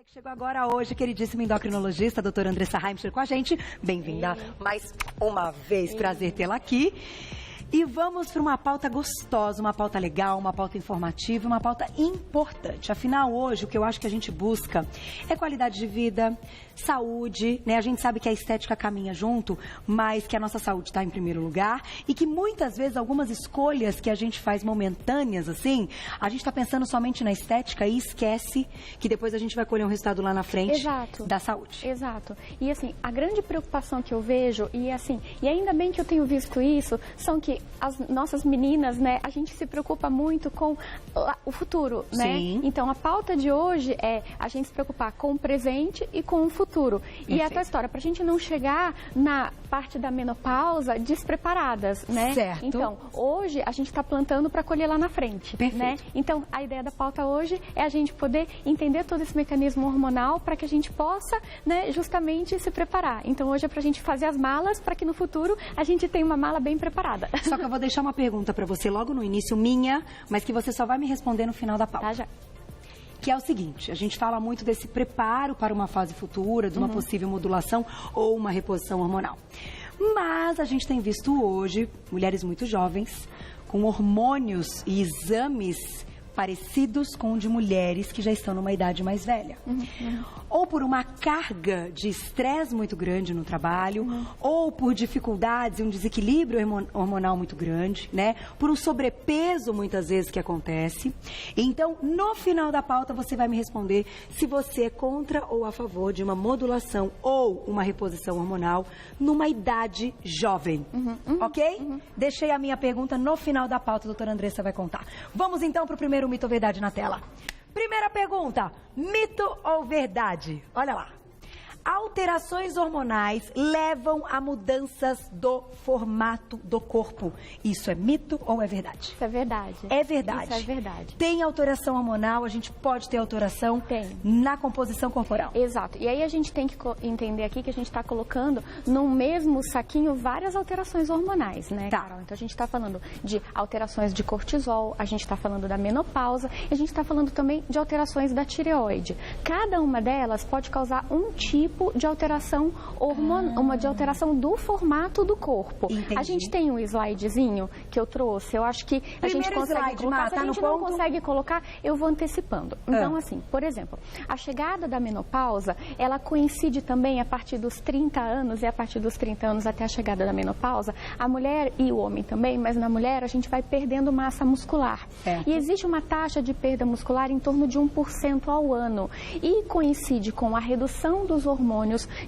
Você que chegou agora hoje, queridíssima endocrinologista, a doutora Andressa Heimcher com a gente. Bem-vinda mais uma vez, prazer tê-la aqui. E vamos para uma pauta gostosa, uma pauta legal, uma pauta informativa, uma pauta importante. Afinal, hoje, o que eu acho que a gente busca é qualidade de vida, saúde, né? A gente sabe que a estética caminha junto, mas que a nossa saúde está em primeiro lugar e que muitas vezes algumas escolhas que a gente faz momentâneas, assim, a gente está pensando somente na estética e esquece que depois a gente vai colher um resultado lá na frente da saúde. Exato. E assim, a grande preocupação que eu vejo, e assim, e ainda bem que eu tenho visto isso, são que as nossas meninas, né, a gente se preocupa muito com o futuro, né? Sim. Então, a pauta de hoje é a gente se preocupar com o presente e com o futuro. E é a tua história, pra gente não chegar na parte da menopausa despreparadas, né? Certo. Então, hoje a gente tá plantando para colher lá na frente, né? Então, a ideia da pauta hoje é a gente poder entender todo esse mecanismo hormonal para que a gente possa, né, justamente se preparar. Então, hoje é pra gente fazer as malas para que no futuro a gente tenha uma mala bem preparada. Só que eu vou deixar uma pergunta para você logo no início, minha, mas que você só vai me responder no final da pauta. Tá, já. Que é o seguinte, a gente fala muito desse preparo para uma fase futura, de uma possível modulação ou uma reposição hormonal. Mas a gente tem visto hoje mulheres muito jovens com hormônios e exames parecidos com o de mulheres que já estão numa idade mais velha. Ou por uma carga de estresse muito grande no trabalho, ou por dificuldades e um desequilíbrio hormonal muito grande, né? Por um sobrepeso, muitas vezes, que acontece. Então, no final da pauta, você vai me responder se você é contra ou a favor de uma modulação ou uma reposição hormonal numa idade jovem. Ok? Deixei a minha pergunta no final da pauta, a doutora Andressa vai contar. Vamos, então, para o primeiro mito ou verdade na tela. Primeira pergunta, mito ou verdade? Olha lá. Alterações hormonais levam a mudanças do formato do corpo. Isso é mito ou é verdade? Isso é verdade. É verdade. Isso é verdade. Tem alteração hormonal, a gente pode ter alteração na composição corporal. Exato. E aí a gente tem que entender aqui que a gente está colocando no mesmo saquinho várias alterações hormonais, né, Carol? Então a gente está falando de alterações de cortisol, a gente está falando da menopausa, e a gente está falando também de alterações da tireoide. Cada uma delas pode causar um tipo de alteração hormonal, de alteração do formato do corpo. Entendi. A gente tem um slidezinho que eu trouxe, eu acho que a gente consegue colocar. Se a gente não consegue colocar, eu vou antecipando. Então, assim, por exemplo, a chegada da menopausa, ela coincide também a partir dos 30 anos, e a partir dos 30 anos até a chegada da menopausa, a mulher e o homem também, mas na mulher a gente vai perdendo massa muscular. E existe uma taxa de perda muscular em torno de 1% ao ano. E coincide com a redução dos hormônios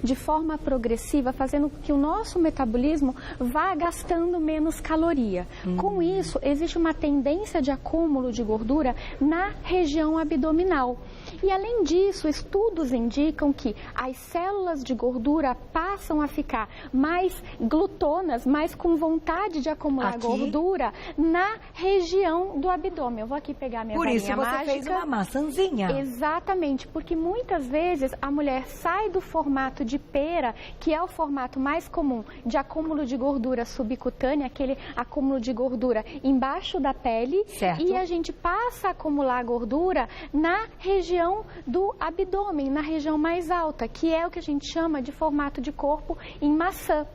de forma progressiva, fazendo com que o nosso metabolismo vá gastando menos caloria. Com isso, existe uma tendência de acúmulo de gordura na região abdominal. E além disso, estudos indicam que as células de gordura passam a ficar mais glutonas, mais com vontade de acumular gordura na região do abdômen. Eu vou aqui pegar minha varinha mágica. Por isso você fez uma maçãzinha. Exatamente, porque muitas vezes a mulher sai do formato de pera, que é o formato mais comum de acúmulo de gordura subcutânea, aquele acúmulo de gordura embaixo da pele, e a gente passa a acumular gordura na região do abdômen, na região mais alta, que é o que a gente chama de formato de corpo em maçã.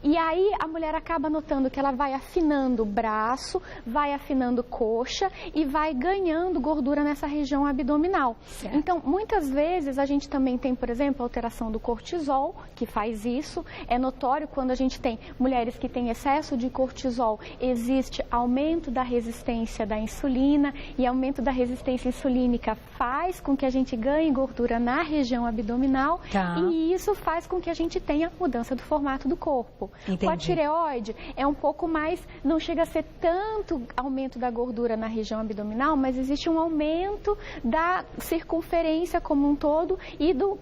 E aí a mulher acaba notando que ela vai afinando o braço, vai afinando coxa e vai ganhando gordura nessa região abdominal. Então, muitas vezes a gente também tem, por exemplo, alteração do cortisol, que faz isso. É notório quando a gente tem mulheres que têm excesso de cortisol, existe aumento da resistência da insulina, e aumento da resistência insulínica faz com que a gente ganhe gordura na região abdominal, e isso faz com que a gente tenha mudança do formato do corpo. Entendi. Com a tireoide é um pouco mais, não chega a ser tanto aumento da gordura na região abdominal, mas existe um aumento da circunferência como um todo e do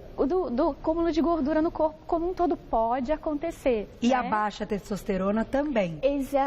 cúmulo de gordura no corpo como um todo. Pode acontecer. E a baixa testosterona também.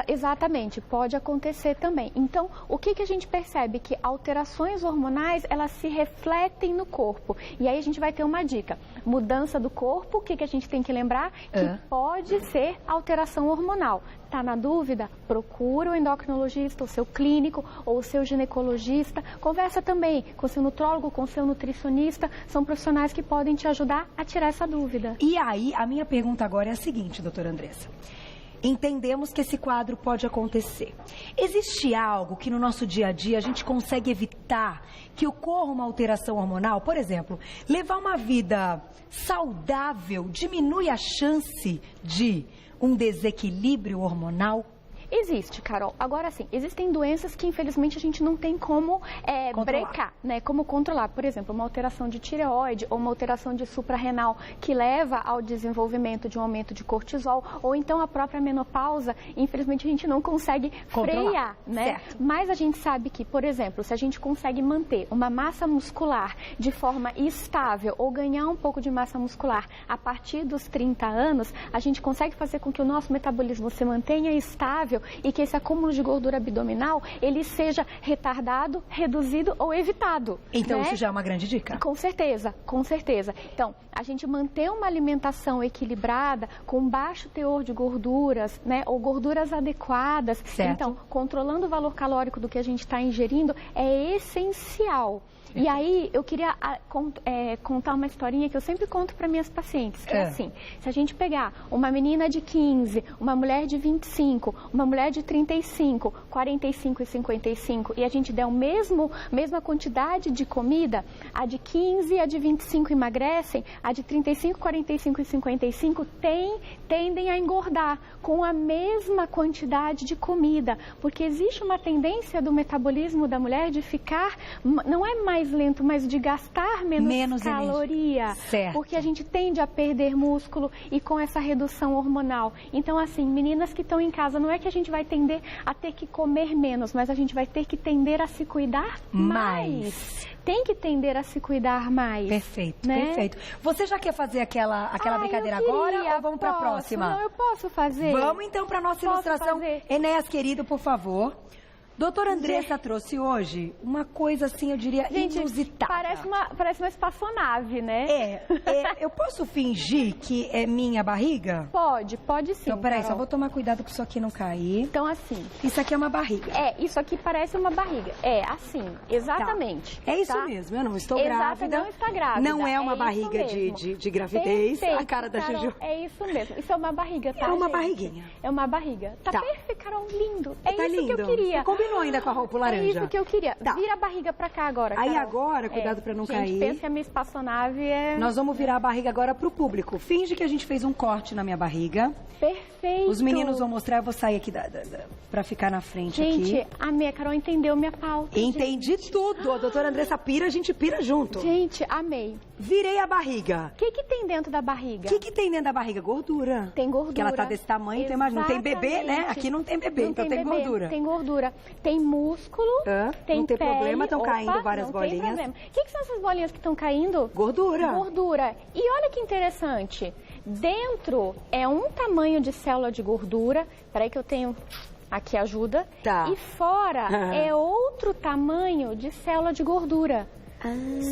Exatamente, pode acontecer também. Então, o que a gente percebe? Que alterações hormonais, elas se refletem no corpo. E aí a gente vai ter uma dica. Mudança do corpo, o que a gente tem que lembrar? Que pode ser ter alteração hormonal. Tá na dúvida? Procura o endocrinologista, o seu clínico ou o seu ginecologista. Conversa também com o seu nutrólogo, com o seu nutricionista. São profissionais que podem te ajudar a tirar essa dúvida. E aí, a minha pergunta agora é a seguinte, doutora Andressa. Entendemos que esse quadro pode acontecer. Existe algo que no nosso dia a dia a gente consegue evitar que ocorra uma alteração hormonal? Por exemplo, levar uma vida saudável diminui a chance de um desequilíbrio hormonal? Existe, Carol. Agora sim, existem doenças que infelizmente a gente não tem como brecar, né? Como controlar. Por exemplo, uma alteração de tireoide ou uma alteração de suprarrenal que leva ao desenvolvimento de um aumento de cortisol, ou então a própria menopausa, infelizmente a gente não consegue frear, né? Certo. Mas a gente sabe que, por exemplo, se a gente consegue manter uma massa muscular de forma estável ou ganhar um pouco de massa muscular a partir dos 30 anos, a gente consegue fazer com que o nosso metabolismo se mantenha estável e que esse acúmulo de gordura abdominal, ele seja retardado, reduzido ou evitado. Então, né? Isso já é uma grande dica? Com certeza, com certeza. Então, a gente manter uma alimentação equilibrada, com baixo teor de gorduras, né, ou gorduras adequadas. Certo. Então, controlando o valor calórico do que a gente está ingerindo é essencial. E aí, eu queria contar uma historinha que eu sempre conto para minhas pacientes, que é assim, se a gente pegar uma menina de 15, uma mulher de 25, uma mulher de 35, 45 e 55, e a gente der mesma quantidade de comida, a de 15 e a de 25 emagrecem, a de 35, 45 e 55 tendem a engordar com a mesma quantidade de comida, porque existe uma tendência do metabolismo da mulher de ficar, não é mais lento, mas de gastar menos caloria. Certo. Porque a gente tende a perder músculo e com essa redução hormonal. Então, assim, meninas que estão em casa, não é que a gente vai tender a ter que comer menos, mas a gente vai ter que tender a se cuidar mais. Tem que tender a se cuidar mais. Perfeito, né? Perfeito. Você já quer fazer aquela brincadeira agora ou vamos para a próxima? Não, eu posso fazer. Vamos então para a nossa ilustração. Enéas, querido, por favor. Doutora Andressa trouxe hoje uma coisa assim, eu diria, inusitada. Parece uma espaçonave, né? Eu posso fingir que é minha barriga? Pode sim. Então, peraí, Carol. só vou tomar cuidado para isso aqui não cair. Então, assim... Isso aqui é uma barriga. Isso aqui parece uma barriga. Assim, exatamente. Tá. É isso mesmo, eu não estou grávida. Não está grávida. Não é uma barriga de gravidez. Perfeito, a cara da Carol, Juju. É isso mesmo. Isso é uma barriga, tá, É uma gente? barriguinha. É uma barriga. Tá perfeito, Carol, lindo. É tá isso lindo. que eu queria. Você combinou ainda com a roupa laranja. É isso que eu queria. Tá. Vira a barriga pra cá agora, Carol. Aí agora, cuidado pra não cair. Gente, pensa que a minha espaçonave é... Nós vamos virar a barriga agora pro público. Finge que a gente fez um corte na minha barriga. Perfeito. Os meninos vão mostrar, eu vou sair aqui pra ficar na frente aqui. Gente, a Carol entendeu minha pauta. Entendi tudo. A doutora Andressa pira, a gente pira junto. Gente, amei. Virei a barriga. O que tem dentro da barriga? O que tem dentro da barriga? Gordura. Tem gordura. Porque ela tá desse tamanho, então imagina. Não tem bebê, né? Aqui não tem bebê, então tem gordura. Tem gordura. Tem músculo, tem não tem pele. problema, estão caindo várias bolinhas. Não tem problema. O que são essas bolinhas que estão caindo? Gordura. Gordura. E olha que interessante. Dentro é um tamanho de célula de gordura. Peraí que eu tenho... Aqui ajuda. Tá. E fora é outro tamanho de célula de gordura.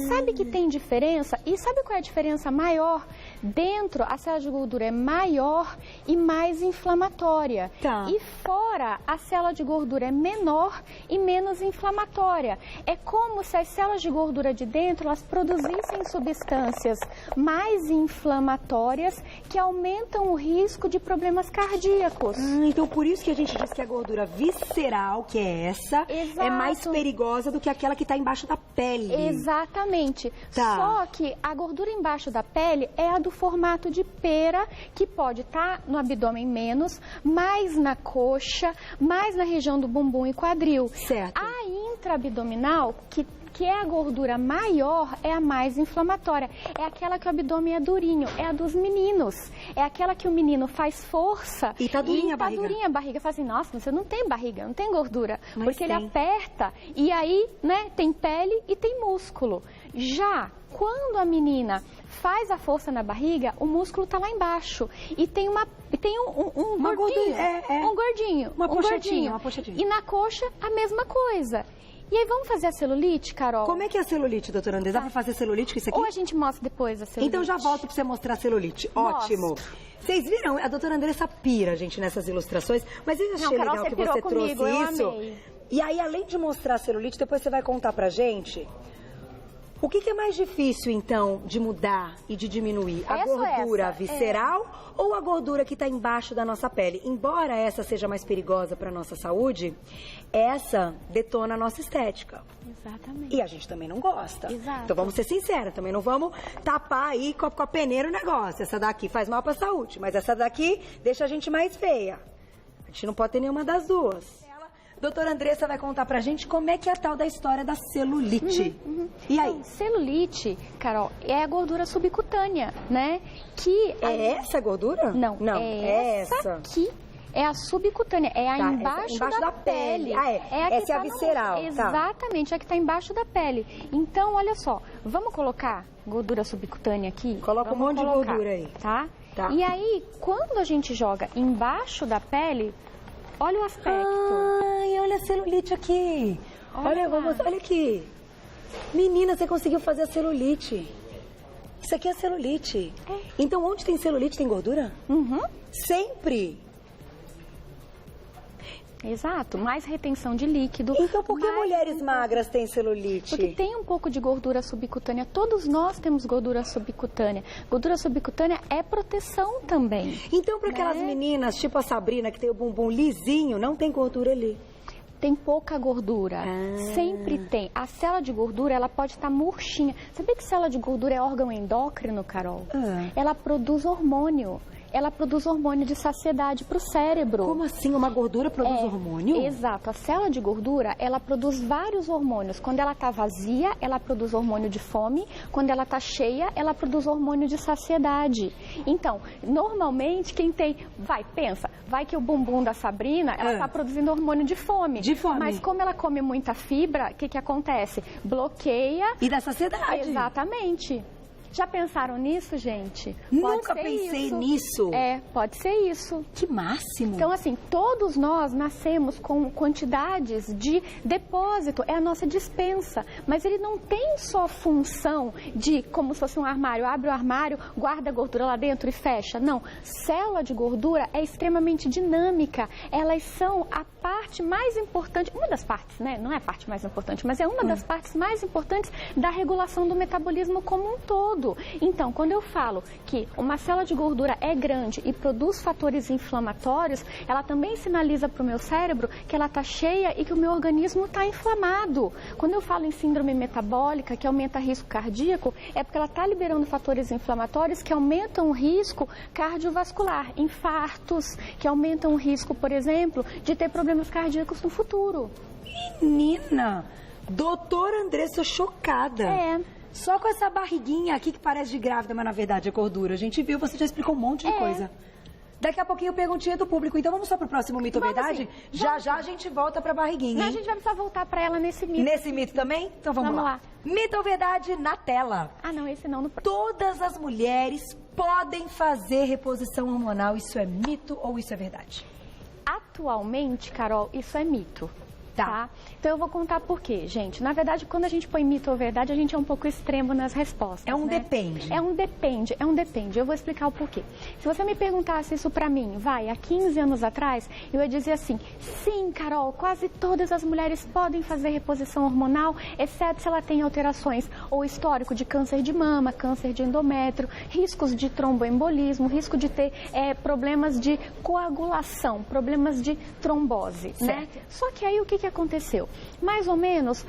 Sabe que tem diferença? E sabe qual é a diferença maior? Dentro, a célula de gordura é maior e mais inflamatória. Tá. E fora, a célula de gordura é menor e menos inflamatória. É como se as células de gordura de dentro, elas produzissem substâncias mais inflamatórias que aumentam o risco de problemas cardíacos. Então por isso que a gente diz que a gordura visceral, que é essa, é mais perigosa do que aquela que está embaixo da pele. Exatamente. Tá. Só que a gordura embaixo da pele é a do formato de pera, que pode estar no abdômen menos, mais na coxa, mais na região do bumbum e quadril. Certo. A intraabdominal, que é a gordura maior, é a mais inflamatória. É aquela que o abdômen é durinho, é a dos meninos. É aquela que o menino faz força e tá durinha a barriga. Durinha a barriga. Fala assim, nossa, você não tem barriga, não tem gordura. Mas porque tem. ele aperta e aí, né, tem pele e tem músculo. Já quando a menina faz a força na barriga, o músculo tá lá embaixo. E tem um gordinho. Uma Um gordinho. Uma pochadinha. E na coxa, a mesma coisa. E aí, vamos fazer a celulite, Carol? Como é que é a celulite, doutora Andressa? Dá pra fazer celulite com isso aqui? Ou a gente mostra depois a celulite? Então já volto pra você mostrar a celulite. Ótimo. Vocês viram? A doutora Andressa pira, gente, nessas ilustrações. Mas eu achei Carol, legal que pirou você comigo, trouxe eu isso. amei. E aí, além de mostrar a celulite, depois você vai contar pra gente... O que é mais difícil, então, de mudar e de diminuir? A gordura visceral ou a gordura que está embaixo da nossa pele? Embora essa seja mais perigosa para a nossa saúde, essa detona a nossa estética. Exatamente. E a gente também não gosta. Exato. Então vamos ser sinceros, também não vamos tapar aí com a peneira o negócio. Essa daqui faz mal para a saúde, mas essa daqui deixa a gente mais feia. A gente não pode ter nenhuma das duas. Doutora Andressa vai contar pra gente como é que é a tal da história da celulite. E aí? Então, celulite, Carol, é a gordura subcutânea, né? Que é essa a gordura? Não, é essa aqui. É a subcutânea, é a embaixo da pele. Ah, essa é a visceral. Exatamente, é a que está embaixo da pele. Então, olha só, vamos colocar gordura subcutânea aqui? Coloca um monte de gordura aí. Tá? E aí, quando a gente joga embaixo da pele, olha o aspecto. Ai, olha a celulite aqui. Olha aqui. Menina, você conseguiu fazer a celulite. Isso aqui é celulite. Então, onde tem celulite, tem gordura? Sempre. Exato, mais retenção de líquido. Então, por que mulheres magras têm celulite? Porque tem um pouco de gordura subcutânea. Todos nós temos gordura subcutânea. Gordura subcutânea é proteção também. Então, para aquelas meninas, tipo a Sabrina, que tem o bumbum lisinho, não tem gordura ali? Tem pouca gordura. Sempre tem. A célula de gordura, ela pode estar murchinha. Sabia que célula de gordura é órgão endócrino, Carol? Ela produz hormônio. Ela produz hormônio de saciedade para o cérebro. Como assim? Uma gordura produz hormônio? Exato. A célula de gordura, ela produz vários hormônios. Quando ela está vazia, ela produz hormônio de fome. Quando ela está cheia, ela produz hormônio de saciedade. Então, normalmente, quem tem... Vai que o bumbum da Sabrina, ela está produzindo hormônio de fome. De fome. Mas como ela come muita fibra, o que acontece? Bloqueia... E da saciedade. Exatamente. Já pensaram nisso, gente? Nunca pensei nisso. Pode ser isso. Que máximo. Então, assim, todos nós nascemos com quantidades de depósito. É a nossa despensa. Mas ele não tem só função de, como se fosse um armário, abre o armário, guarda a gordura lá dentro e fecha. Não. Célula de gordura é extremamente dinâmica. Elas são a parte mais importante, uma das partes, né? Não é a parte mais importante, mas é uma das partes mais importantes da regulação do metabolismo como um todo. Então, quando eu falo que uma célula de gordura é grande e produz fatores inflamatórios, ela também sinaliza para o meu cérebro que ela está cheia e que o meu organismo está inflamado. Quando eu falo em síndrome metabólica, que aumenta risco cardíaco, é porque ela está liberando fatores inflamatórios que aumentam o risco cardiovascular, infartos, que aumentam o risco, por exemplo, de ter problemas cardíacos no futuro. Menina, doutora Andressa, chocada. Só com essa barriguinha aqui que parece de grávida, mas na verdade é gordura. A gente viu, você já explicou um monte de coisa. Daqui a pouquinho perguntinha do público. Então vamos só pro próximo mito ou verdade? Já a gente volta pra barriguinha, Não, a gente vai precisar voltar pra ela nesse mito. Nesse mito também? Então vamos lá. Mito ou verdade na tela? Ah, não, esse não. No... Todas as mulheres podem fazer reposição hormonal. Isso é mito ou isso é verdade? Atualmente, Carol, isso é mito. Tá? Então eu vou contar por quê, gente. Na verdade, quando a gente põe mito ou verdade, a gente é um pouco extremo nas respostas. É um depende. É um depende. Eu vou explicar o porquê. Se você me perguntasse isso pra mim, há 15 anos atrás, eu ia dizer assim, sim, Carol, quase todas as mulheres podem fazer reposição hormonal, exceto se ela tem alterações ou histórico de câncer de mama, câncer de endométrio, riscos de tromboembolismo, risco de ter problemas de coagulação, problemas de trombose, né? Só que aí o que aconteceu? Mais ou menos,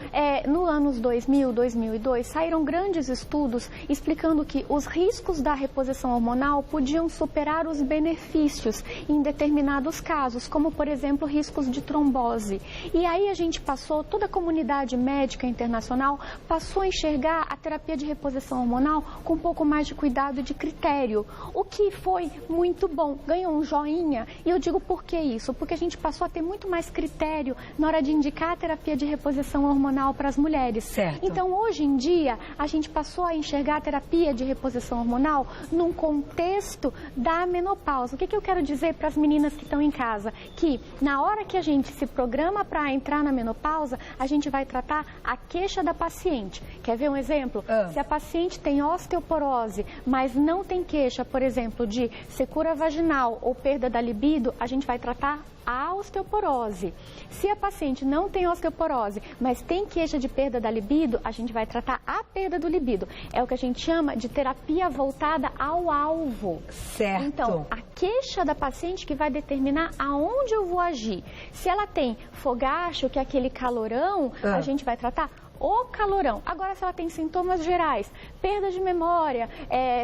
no anos 2000, 2002, saíram grandes estudos explicando que os riscos da reposição hormonal podiam superar os benefícios em determinados casos, como, por exemplo, riscos de trombose. E aí a gente passou, toda a comunidade médica internacional passou a enxergar a terapia de reposição hormonal com um pouco mais de cuidado e de critério, o que foi muito bom, ganhou um joinha. E eu digo por que isso? Porque a gente passou a ter muito mais critério na hora de pode indicar a terapia de reposição hormonal para as mulheres. Certo. Então, hoje em dia, a gente passou a enxergar a terapia de reposição hormonal num contexto da menopausa. O que eu quero dizer para as meninas que estão em casa? Que na hora que a gente se programa para entrar na menopausa, a gente vai tratar a queixa da paciente. Quer ver um exemplo? Se a paciente tem osteoporose, mas não tem queixa, por exemplo, de secura vaginal ou perda da libido, a gente vai tratar a osteoporose. Se a paciente não tem osteoporose, mas tem queixa de perda da libido, a gente vai tratar a perda do libido. É o que a gente chama de terapia voltada ao alvo. Certo. Então, a queixa da paciente que vai determinar aonde eu vou agir. Se ela tem fogacho, que é aquele calorão, a gente vai tratar o calorão. Agora, se ela tem sintomas gerais, perda de memória,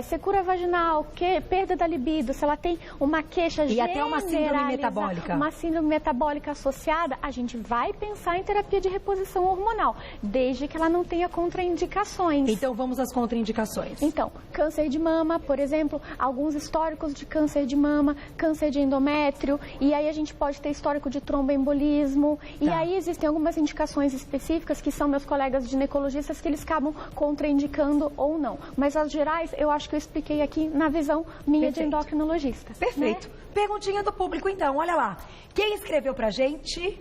secura vaginal, perda da libido, se ela tem uma queixa e até uma síndrome metabólica. Uma síndrome metabólica associada, a gente vai pensar em terapia de reposição hormonal, desde que ela não tenha contraindicações. Então, vamos às contraindicações. Então, câncer de mama, por exemplo, alguns históricos de câncer de mama, câncer de endométrio, e aí a gente pode ter histórico de tromboembolismo, e aí existem algumas indicações específicas que são meus colegas ginecologistas que eles acabam contraindicando ou não. Mas as gerais, eu acho que eu expliquei aqui na visão minha de endocrinologista. Perfeito. Né? Perguntinha do público então, olha lá. Quem escreveu pra gente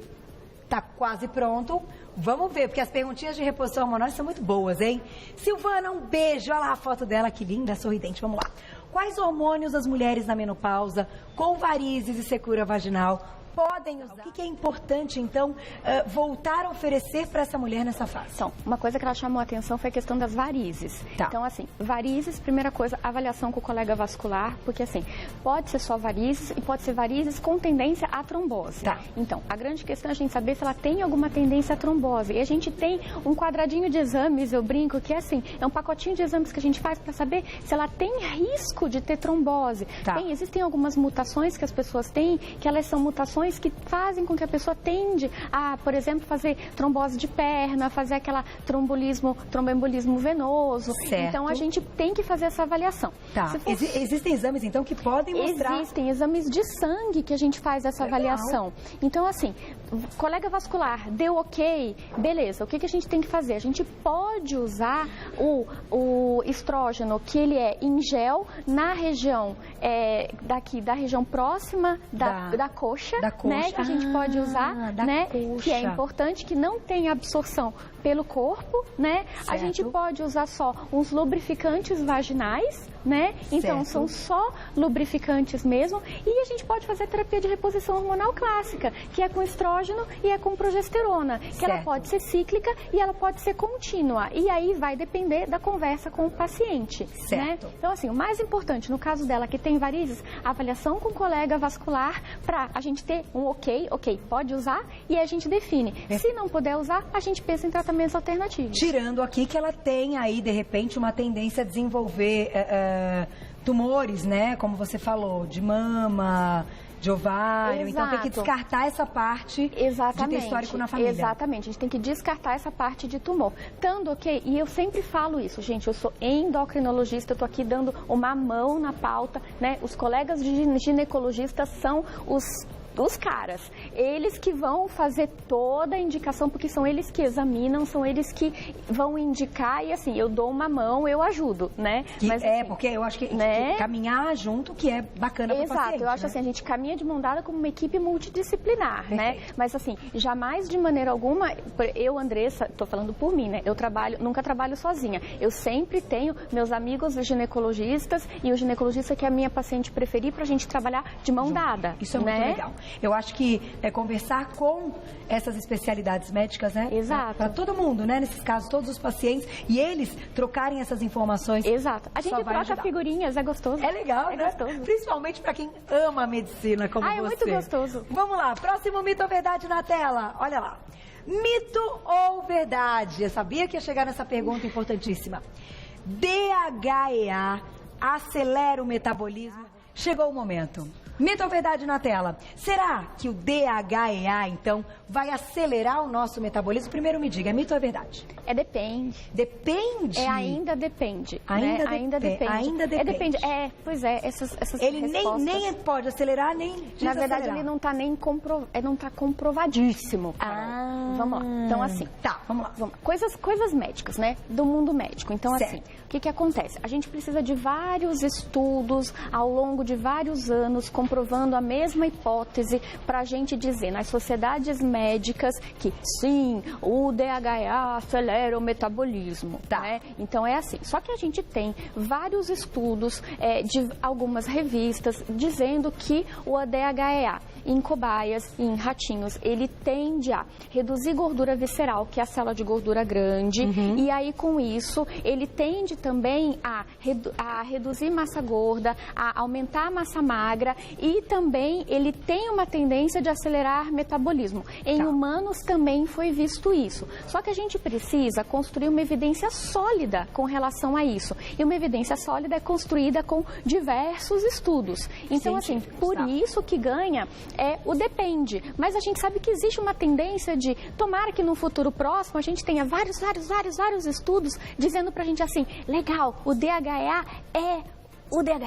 tá quase pronto. Vamos ver, porque as perguntinhas de reposição hormonal são muito boas, hein? Silvana, um beijo. Olha lá a foto dela, que linda, sorridente. Vamos lá. Quais hormônios as mulheres na menopausa, com varizes e secura vaginal, podem usar? O que é importante, então, voltar a oferecer para essa mulher nessa fase? Então, uma coisa que ela chamou a atenção foi a questão das varizes. Tá. Então, assim, varizes, primeira coisa, avaliação com o colega vascular, porque, assim, pode ser só varizes e pode ser varizes com tendência à trombose. Tá. Então, a grande questão é a gente saber se ela tem alguma tendência à trombose. E a gente tem um quadradinho de exames, eu brinco, que é assim, é um pacotinho de exames que a gente faz para saber se ela tem risco de ter trombose. Tá. Existem algumas mutações que as pessoas têm, que elas são mutações que fazem com que a pessoa tende a, por exemplo, fazer trombose de perna, fazer aquela tromboembolismo venoso. Certo. Então, a gente tem que fazer essa avaliação. Tá. Existem exames, então, que podem mostrar... Existem exames de sangue que a gente faz essa avaliação. Então, assim, colega vascular, deu ok, beleza. O que a gente tem que fazer? A gente pode usar o estrógeno, que ele é em gel, na região da região próxima da coxa, né? Que a gente pode usar, né? Coxa. Que é importante, que não tem absorção pelo corpo, né? Certo. A gente pode usar só uns lubrificantes vaginais, né? Então, certo, são só lubrificantes mesmo. E a gente pode fazer terapia de reposição hormonal clássica, que é com estrógeno e é com progesterona, que certo, ela pode ser cíclica e ela pode ser contínua. E aí vai depender da conversa com o paciente, certo, né? Então, assim, o mais importante, no caso dela que tem varizes, avaliação com o colega vascular para a gente ter um ok, pode usar, e a gente define. Se não puder usar, a gente pensa em tratamentos alternativos. Tirando aqui que ela tem aí, de repente, uma tendência a desenvolver tumores, né? Como você falou, de mama, de ovário. Exato. Então tem que descartar essa parte de ter histórico na família. Exatamente, a gente tem que descartar essa parte de tumor. Tanto ok, e eu sempre falo isso, gente, eu sou endocrinologista, eu tô aqui dando uma mão na pauta, né? Os colegas ginecologistas são os caras, eles que vão fazer toda a indicação, porque são eles que examinam, são eles que vão indicar, e assim, eu dou uma mão, eu ajudo, né? Mas, assim, porque eu acho que caminhar junto, que é bacana para o paciente. Exato, eu acho, né, assim, a gente caminha de mão dada como uma equipe multidisciplinar, né? Mas assim, jamais de maneira alguma, eu, Andressa, tô falando por mim, né? Nunca trabalho sozinha. Eu sempre tenho meus amigos ginecologistas e o ginecologista que é a minha paciente preferir pra gente trabalhar de mão dada. Isso é muito legal. Eu acho que conversar com essas especialidades médicas, né? Exato. Para todo mundo, né? Nesses casos, todos os pacientes, e eles trocarem essas informações. Exato. A gente troca figurinhas, é gostoso. É legal, né? Gostoso. Principalmente para quem ama a medicina, como você. É muito gostoso. Vamos lá, próximo mito ou verdade na tela. Olha lá. Mito ou verdade? Eu sabia que ia chegar nessa pergunta importantíssima. DHEA acelera o metabolismo? Chegou o momento. Mito ou verdade na tela? Será que o DHEA, então, vai acelerar o nosso metabolismo? Primeiro me diga, é mito ou é verdade? Depende. Depende? Ainda depende. Ainda depende. Ainda depende. Pois é, essas ele respostas... nem pode acelerar, nem desacelerar. Na verdade, ele não está nem comprovadíssimo. Vamos lá. Então, assim... Tá, vamos lá. Coisas médicas, né? Do mundo médico. Então, certo. assim, o que acontece? A gente precisa de vários estudos ao longo de vários anos comprovando a mesma hipótese para a gente dizer nas sociedades médicas que sim, o DHEA acelera o metabolismo, tá. Né? Então é assim. Só que a gente tem vários estudos de algumas revistas dizendo que o DHEA em cobaias, em ratinhos, ele tende a reduzir gordura visceral, que é a célula de gordura grande, e aí com isso ele tende também a reduzir massa gorda, a aumentar a massa magra e também ele tem uma tendência de acelerar metabolismo. Em humanos também foi visto isso. Só que a gente precisa construir uma evidência sólida com relação a isso. E uma evidência sólida é construída com diversos estudos. Então, assim, por isso que ganha o depende. Mas a gente sabe que existe uma tendência de, tomara que no futuro próximo a gente tenha vários estudos dizendo pra gente assim, legal, o DHEA o DHEA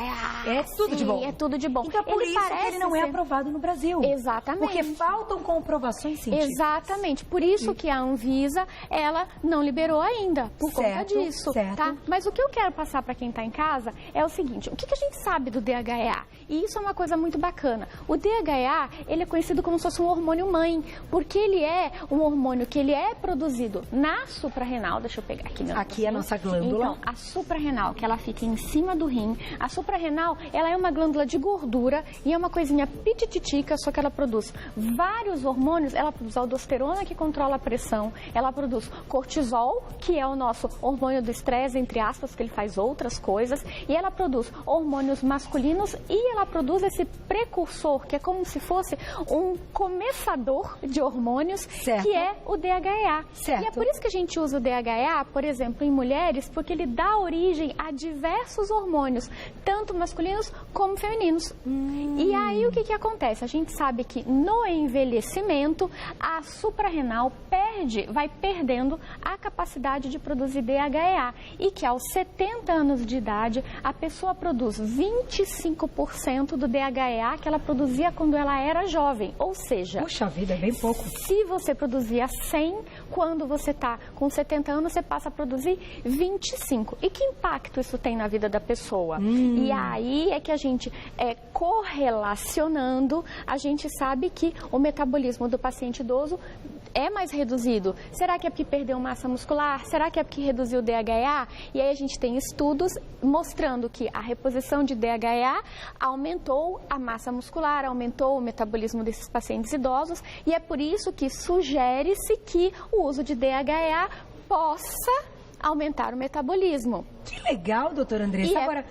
é tudo de bom. É tudo de bom. Então, por isso que ele não é aprovado no Brasil. Exatamente. Porque faltam comprovações científicas. Exatamente. Por isso que a Anvisa, ela não liberou ainda, por conta disso. Certo. Tá? Mas o que eu quero passar para quem está em casa é o seguinte, o que a gente sabe do DHEA? E isso é uma coisa muito bacana. O DHEA, ele é conhecido como se fosse um hormônio mãe, porque ele é um hormônio que ele é produzido na suprarrenal, deixa eu pegar aqui. Aqui é a nossa glândula. Então, a suprarrenal, que ela fica em cima do rim. A suprarrenal, ela é uma glândula de gordura e é uma coisinha pitititica, só que ela produz vários hormônios. Ela produz aldosterona, que controla a pressão. Ela produz cortisol, que é o nosso hormônio do estresse, entre aspas, que ele faz outras coisas. E ela produz hormônios masculinos e ela produz esse precursor, que é como se fosse um começador de hormônios, que é o DHEA. Certo. E é por isso que a gente usa o DHEA, por exemplo, em mulheres, porque ele dá origem a diversos hormônios, tanto masculinos como femininos. E aí o que acontece? A gente sabe que no envelhecimento a suprarrenal vai perdendo a capacidade de produzir DHEA e que aos 70 anos de idade a pessoa produz 25% do DHEA que ela produzia quando ela era jovem. Ou seja, puxa vida, é bem pouco. Se você produzia 100, quando você está com 70 anos você passa a produzir 25. E que impacto isso tem na vida da pessoa? E aí é que a gente, correlacionando, a gente sabe que o metabolismo do paciente idoso é mais reduzido. Será que é porque perdeu massa muscular? Será que é porque reduziu o DHEA? E aí a gente tem estudos mostrando que a reposição de DHEA aumentou a massa muscular, aumentou o metabolismo desses pacientes idosos e é por isso que sugere-se que o uso de DHEA possa aumentar o metabolismo. Que legal, doutora Andressa. Agora,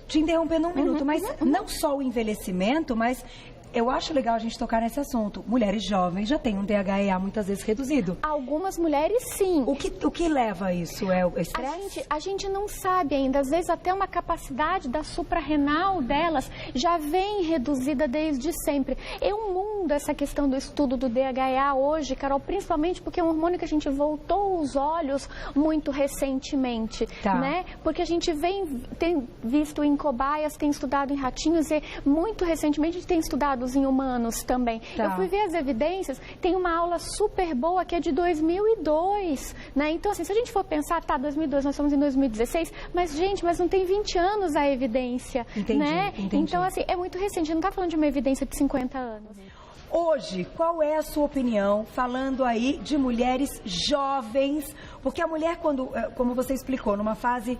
te interrompendo um minuto, mas não só o envelhecimento, mas eu acho legal a gente tocar nesse assunto. Mulheres jovens já têm um DHEA muitas vezes reduzido. Algumas mulheres, sim. O que leva a isso? É o estresse? A gente não sabe ainda. Às vezes até uma capacidade da suprarrenal delas já vem reduzida desde sempre. É um mundo essa questão do estudo do DHEA hoje, Carol, principalmente porque é um hormônio que a gente voltou os olhos muito recentemente, né? Porque a gente tem visto em cobaias, tem estudado em ratinhos e muito recentemente a gente tem estudado em humanos também. Eu fui ver as evidências, tem uma aula super boa que é de 2002, né? Então, assim, se a gente for pensar, 2002, nós estamos em 2016, mas, gente, não tem 20 anos a evidência, né? Então, assim, é muito recente, a gente não está falando de uma evidência de 50 anos. Hoje, qual é a sua opinião, falando aí de mulheres jovens? Porque a mulher, como você explicou, numa fase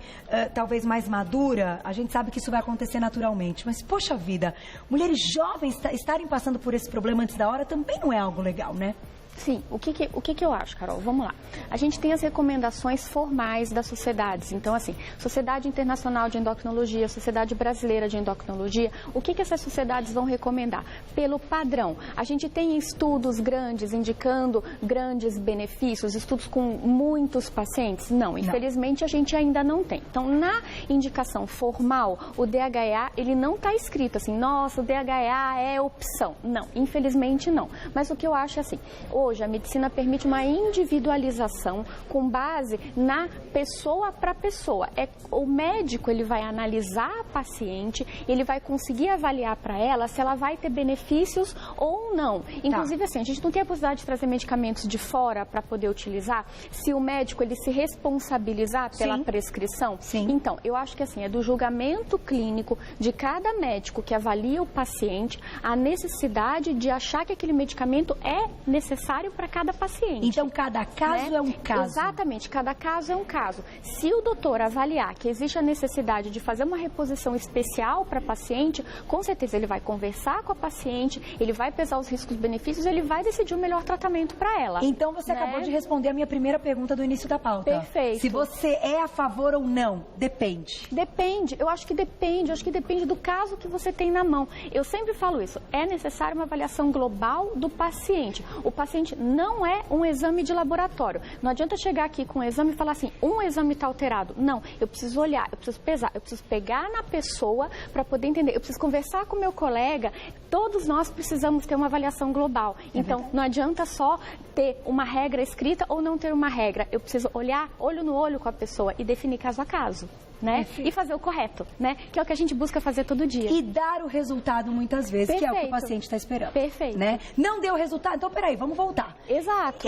talvez mais madura, a gente sabe que isso vai acontecer naturalmente. Mas, poxa vida, mulheres jovens estarem passando por esse problema antes da hora também não é algo legal, né? Sim, o que eu acho, Carol? Vamos lá. A gente tem as recomendações formais das sociedades. Então, assim, Sociedade Internacional de Endocrinologia, Sociedade Brasileira de Endocrinologia, o que essas sociedades vão recomendar? Pelo padrão. A gente tem estudos grandes indicando grandes benefícios, estudos com muitos pacientes? Não, infelizmente a gente ainda não tem. Então, na indicação formal, o DHEA, ele não está escrito assim, nossa, o DHEA é opção. Não, infelizmente não. Mas o que eu acho é assim, hoje hoje a medicina permite uma individualização com base na pessoa para pessoa. O médico, ele vai analisar a paciente, ele vai conseguir avaliar para ela se ela vai ter benefícios ou não. Inclusive, assim, a gente não tem a possibilidade de trazer medicamentos de fora para poder utilizar, se o médico ele se responsabilizar pela prescrição. Então, eu acho que assim, é do julgamento clínico de cada médico que avalia o paciente a necessidade de achar que aquele medicamento é necessário para cada paciente. Então, cada caso é um caso. Exatamente, cada caso é um caso. Se o doutor avaliar que existe a necessidade de fazer uma reposição especial para paciente, com certeza ele vai conversar com a paciente, ele vai pesar os riscos e benefícios, ele vai decidir o melhor tratamento para ela. Então, você acabou de responder a minha primeira pergunta do início da pauta. Perfeito. Se você é a favor ou não, depende. Depende, eu acho que depende do caso que você tem na mão. Eu sempre falo isso, é necessária uma avaliação global do paciente. O paciente não é um exame de laboratório. Não adianta chegar aqui com um exame e falar assim, um exame está alterado. Não, eu preciso olhar, eu preciso pesar, eu preciso pegar na pessoa para poder entender. Eu preciso conversar com o meu colega, todos nós precisamos ter uma avaliação global. Então, não adianta só ter uma regra escrita ou não ter uma regra. Eu preciso olhar olho no olho com a pessoa e definir caso a caso. Né? E fazer o correto, né? Que é o que a gente busca fazer todo dia. E dar o resultado muitas vezes, que é o que o paciente está esperando. Perfeito. Né? Não deu resultado, então peraí, vamos voltar. Exato.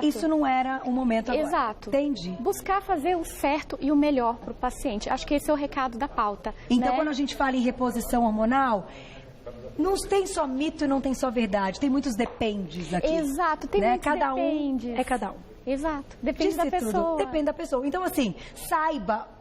Isso não era o momento agora. Exato. Entendi. Buscar fazer o certo e o melhor para o paciente. Acho que esse é o recado da pauta. Então, né? quando a gente fala em reposição hormonal, não tem só mito e não tem só verdade, tem muitos dependes aqui. Exato, tem muitos dependes. É cada um. Exato, depende da pessoa. Depende da pessoa. Então, assim, saiba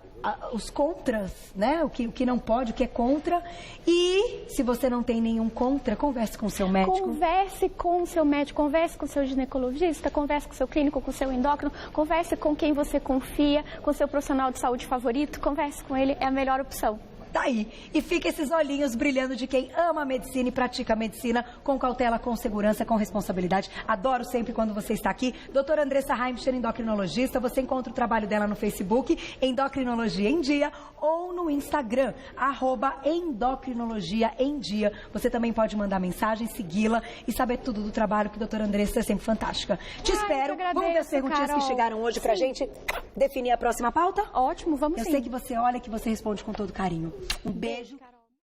os contras, né? O que não pode, o que é contra. E se você não tem nenhum contra, converse com o seu médico. Converse com o seu médico, converse com o seu ginecologista, converse com o seu clínico, com o seu endócrino, converse com quem você confia, com o seu profissional de saúde favorito, converse com ele, é a melhor opção. Tá aí. E fica esses olhinhos brilhando de quem ama a medicina e pratica a medicina com cautela, com segurança, com responsabilidade. Adoro sempre quando você está aqui. Doutora Andressa Heimster, endocrinologista. Você encontra o trabalho dela no Facebook, Endocrinologia em Dia, ou no Instagram, @endocrinologia em dia. Você também pode mandar mensagem, segui-la e saber tudo do trabalho, que a doutora Andressa é sempre fantástica. Te espero. Vamos ver as perguntinhas que chegaram hoje pra gente definir a próxima pauta? Ótimo, vamos sim. Eu sei que você olha, que você responde com todo carinho. Um beijo.